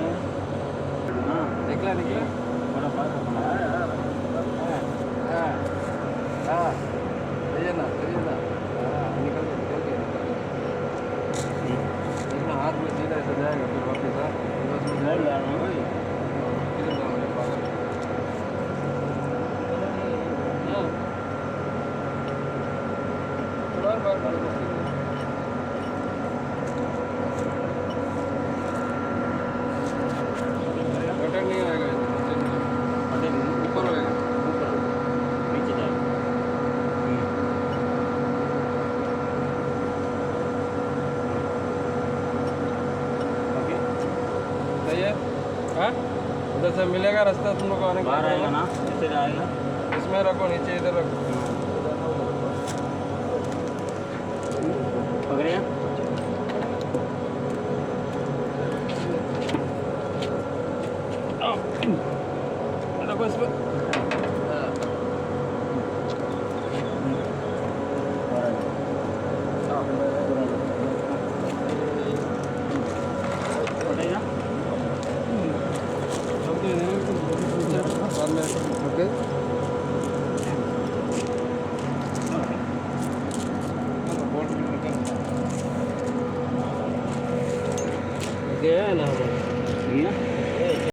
हाँ? निकला निकला हाँ हाँ लीजिए ना हाँ निकल के देखना हाथ में सीधा ऐसा जाएगा फिर वापस हाँ बस में जाएगा वही किधर जाओ मेरे पागल हाँ बार बार बटन नहीं आएगा ऊपर होएगा नीचे जाएगा ओके सही है हाँ उधर से मिलेगा रास्ता तुम लोग को आने का बाहर आएगा ना, इससे आएगा। इसमें रखो नीचे इधर रखो